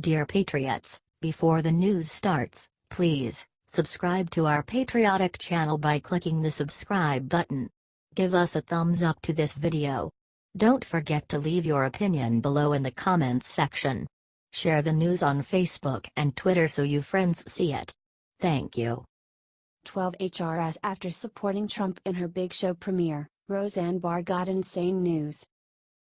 Dear Patriots, before the news starts, please subscribe to our patriotic channel by clicking the subscribe button. Give us a thumbs up to this video. Don't forget to leave your opinion below in the comments section. Share the news on Facebook and Twitter so you friends see it. Thank you. 12 HRS after supporting Trump in her big show premiere, Roseanne Barr got insane news.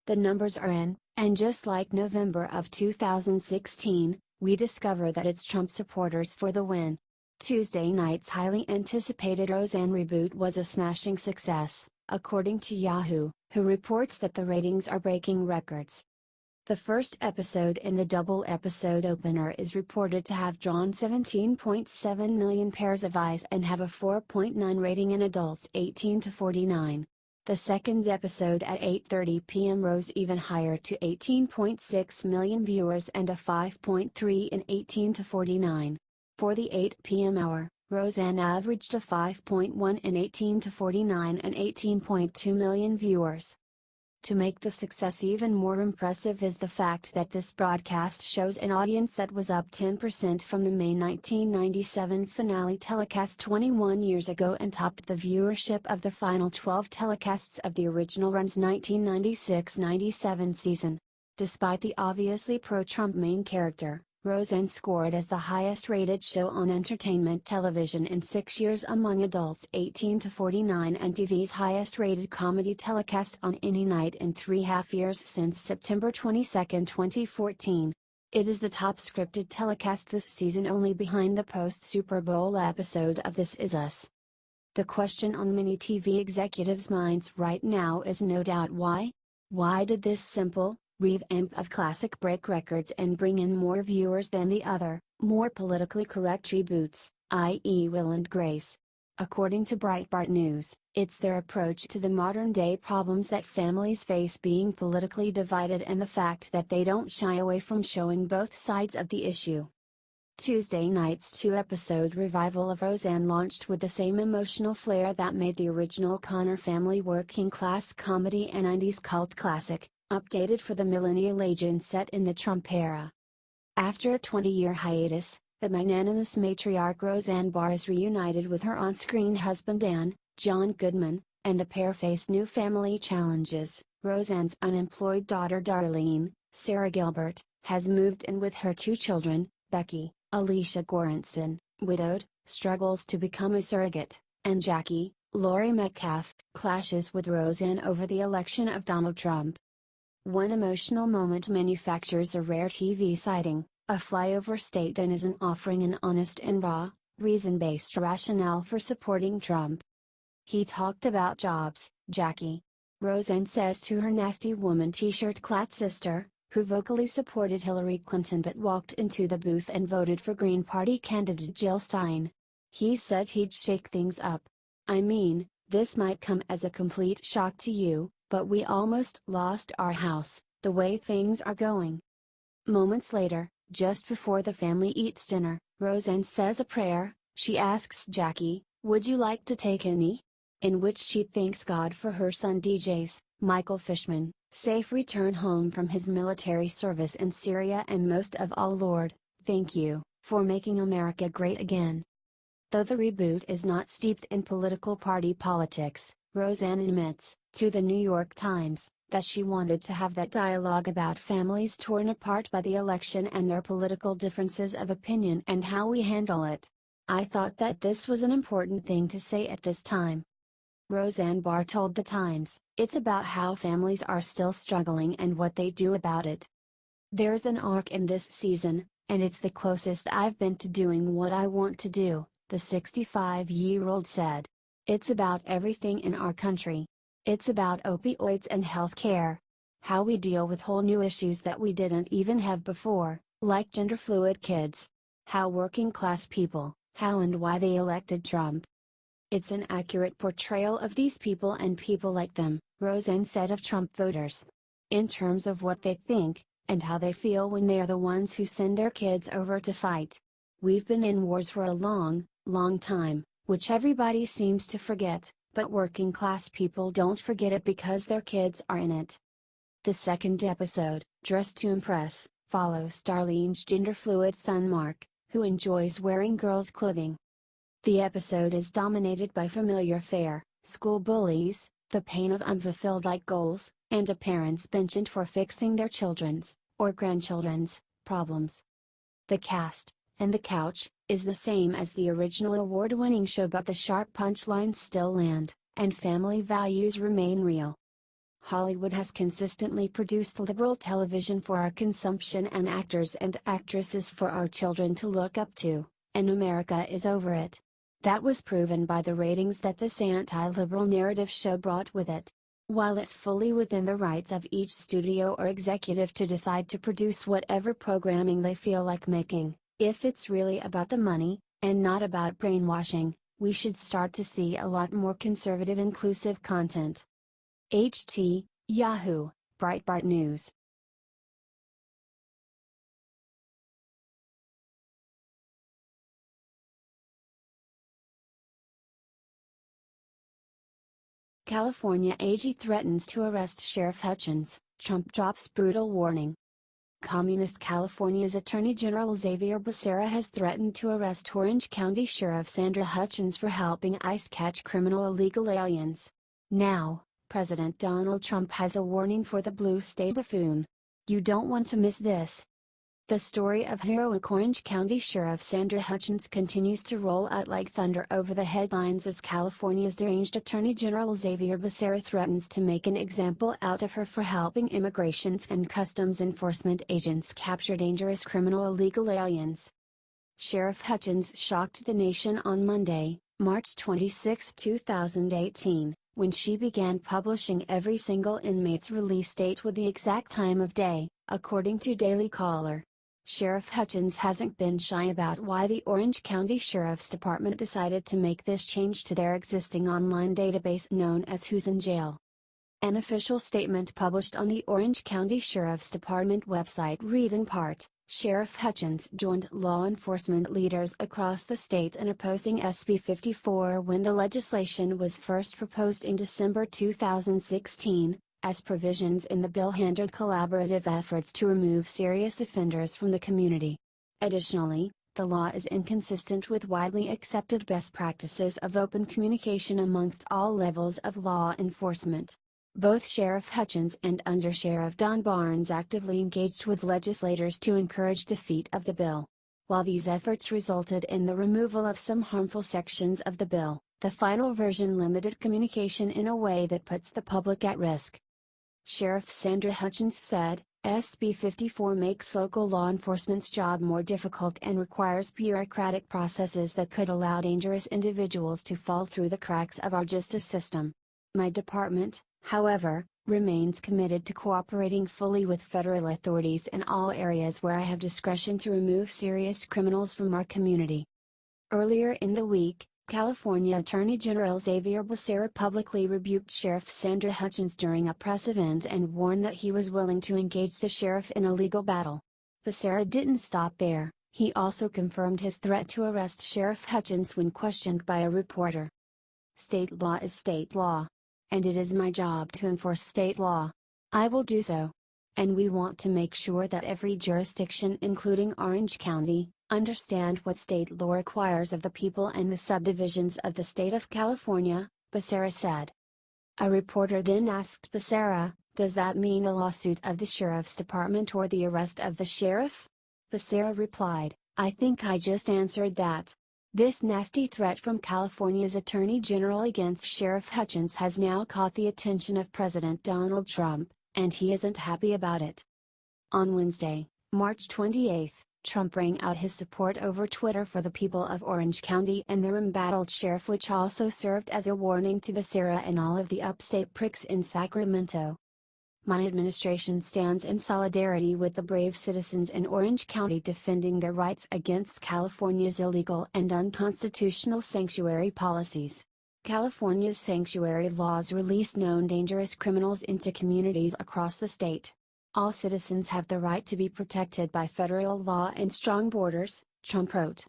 The numbers are in, and just like November of 2016, we discover that it's Trump supporters for the win. Tuesday night's highly anticipated Roseanne reboot was a smashing success, according to Yahoo, who reports that the ratings are breaking records. The first episode in the double episode opener is reported to have drawn 17.7 million pairs of eyes and have a 4.9 rating in adults 18 to 49. The second episode at 8:30 p.m. rose even higher to 18.6 million viewers and a 5.3 in 18 to 49. For the 8 p.m. hour, Roseanne averaged a 5.1 in 18 to 49 and 18.2 million viewers. To make the success even more impressive is the fact that this broadcast shows an audience that was up 10% from the May 1997 finale telecast 21 years ago and topped the viewership of the final 12 telecasts of the original run's 1996-97 season. Despite the obviously pro-Trump main character, Roseanne scored as the highest-rated show on entertainment television in 6 years among adults 18 to 49 and TV's highest-rated comedy telecast on any night in 3.5 years since September 22, 2014. It is the top scripted telecast this season, only behind the post-Super Bowl episode of This Is Us. The question on many TV executives' minds right now is no doubt why? Why did this simple revamp of classic break records and bring in more viewers than the other, more politically correct reboots, i.e. Will and Grace? According to Breitbart News, it's their approach to the modern-day problems that families face being politically divided and the fact that they don't shy away from showing both sides of the issue. Tuesday night's two-episode revival of Roseanne launched with the same emotional flair that made the original Connor family working-class comedy and 90s cult classic, updated for the millennial age and set in the Trump era. After a 20-year hiatus, the magnanimous matriarch Roseanne Barr is reunited with her on-screen husband Dan, John Goodman, and the pair face new family challenges. Roseanne's unemployed daughter Darlene, Sarah Gilbert, has moved in with her two children. Becky, Alicia Goranson, widowed, struggles to become a surrogate, and Jackie, Laurie Metcalf, clashes with Roseanne over the election of Donald Trump. One emotional moment manufactures a rare TV sighting, a flyover state, and isn't offering an honest and raw, reason-based rationale for supporting Trump. He talked about jobs, Jackie. Roseanne says to her nasty woman t-shirt-clad sister, who vocally supported Hillary Clinton but walked into the booth and voted for Green Party candidate Jill Stein. He said he'd shake things up. I mean, this might come as a complete shock to you, but we almost lost our house, the way things are going. Moments later, just before the family eats dinner, Roseanne says a prayer. She asks Jackie, "Would you like to take a knee?" In which she thanks God for her son DJ's, Michael Fishman, safe return home from his military service in Syria, and most of all, Lord, thank you, for making America great again. Though the reboot is not steeped in political party politics, Roseanne admits, to the New York Times, that she wanted to have that dialogue about families torn apart by the election and their political differences of opinion and how we handle it. I thought that this was an important thing to say at this time. Roseanne Barr told the Times, "It's about how families are still struggling and what they do about it. There's an arc in this season, and it's the closest I've been to doing what I want to do," the 65-year-old said. "It's about everything in our country. It's about opioids and health care. How we deal with whole new issues that we didn't even have before, like gender-fluid kids. How working class people, how and why they elected Trump. It's an accurate portrayal of these people and people like them," Roseanne said of Trump voters. "In terms of what they think, and how they feel when they are the ones who send their kids over to fight. We've been in wars for a long, long time, which everybody seems to forget. But working class people don't forget it because their kids are in it." The second episode, Dressed to Impress, follows Darlene's gender-fluid son Mark, who enjoys wearing girls' clothing. The episode is dominated by familiar fare, school bullies, the pain of unfulfilled life goals, and a parent's penchant for fixing their children's, or grandchildren's, problems. The cast, and the couch, is the same as the original award-winning show, but the sharp punchlines still land, and family values remain real. Hollywood has consistently produced liberal television for our consumption and actors and actresses for our children to look up to, and America is over it. That was proven by the ratings that this anti-liberal narrative show brought with it. While it's fully within the rights of each studio or executive to decide to produce whatever programming they feel like making, if it's really about the money, and not about brainwashing, we should start to see a lot more conservative inclusive content. HT, Yahoo, Breitbart News. California AG threatens to arrest Sheriff Hutchins, Trump drops brutal warning. Communist California's Attorney General Xavier Becerra has threatened to arrest Orange County Sheriff Sandra Hutchins for helping ICE catch criminal illegal aliens. Now, President Donald Trump has a warning for the blue state buffoon. You don't want to miss this. The story of heroic Orange County Sheriff Sandra Hutchins continues to roll out like thunder over the headlines as California's deranged Attorney General Xavier Becerra threatens to make an example out of her for helping Immigration and Customs Enforcement agents capture dangerous criminal illegal aliens. Sheriff Hutchins shocked the nation on Monday, March 26, 2018, when she began publishing every single inmate's release date with the exact time of day, according to Daily Caller. Sheriff Hutchins hasn't been shy about why the Orange County Sheriff's Department decided to make this change to their existing online database known as Who's in Jail. An official statement published on the Orange County Sheriff's Department website read in part, Sheriff Hutchins joined law enforcement leaders across the state in opposing SB 54 when the legislation was first proposed in December 2016. As provisions in the bill hindered collaborative efforts to remove serious offenders from the community. Additionally, the law is inconsistent with widely accepted best practices of open communication amongst all levels of law enforcement. Both Sheriff Hutchins and Undersheriff Don Barnes actively engaged with legislators to encourage defeat of the bill. While these efforts resulted in the removal of some harmful sections of the bill, the final version limited communication in a way that puts the public at risk. Sheriff Sandra Hutchins said, SB 54 makes local law enforcement's job more difficult and requires bureaucratic processes that could allow dangerous individuals to fall through the cracks of our justice system. My department, however, remains committed to cooperating fully with federal authorities in all areas where I have discretion to remove serious criminals from our community. Earlier in the week, California Attorney General Xavier Becerra publicly rebuked Sheriff Sandra Hutchins during a press event and warned that he was willing to engage the sheriff in a legal battle. Becerra didn't stop there, he also confirmed his threat to arrest Sheriff Hutchins when questioned by a reporter. State law is state law. And it is my job to enforce state law. I will do so. And we want to make sure that every jurisdiction including Orange County, understand what state law requires of the people and the subdivisions of the state of California, Becerra said. A reporter then asked Becerra, does that mean a lawsuit of the sheriff's department or the arrest of the sheriff? Becerra replied, I think I just answered that. This nasty threat from California's Attorney General against Sheriff Hutchins has now caught the attention of President Donald Trump, and he isn't happy about it. On Wednesday, March 28, Trump rang out his support over Twitter for the people of Orange County and their embattled sheriff, which also served as a warning to Becerra and all of the upstate pricks in Sacramento. My administration stands in solidarity with the brave citizens in Orange County defending their rights against California's illegal and unconstitutional sanctuary policies. California's sanctuary laws release known dangerous criminals into communities across the state. All citizens have the right to be protected by federal law and strong borders, Trump wrote.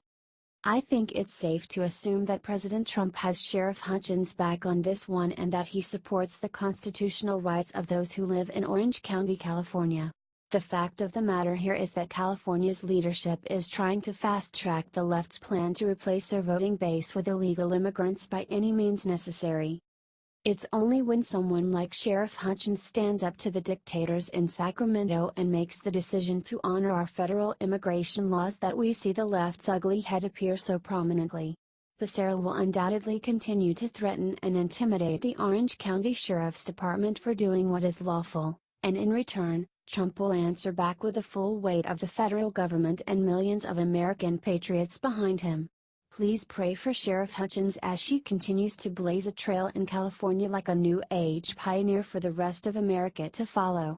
I think it's safe to assume that President Trump has Sheriff Hutchins back on this one and that he supports the constitutional rights of those who live in Orange County, California. The fact of the matter here is that California's leadership is trying to fast-track the left's plan to replace their voting base with illegal immigrants by any means necessary. It's only when someone like Sheriff Hutchins stands up to the dictators in Sacramento and makes the decision to honor our federal immigration laws that we see the left's ugly head appear so prominently. Becerra will undoubtedly continue to threaten and intimidate the Orange County Sheriff's Department for doing what is lawful, and in return, Trump will answer back with the full weight of the federal government and millions of American patriots behind him. Please pray for Sheriff Hutchins as she continues to blaze a trail in California like a new age pioneer for the rest of America to follow.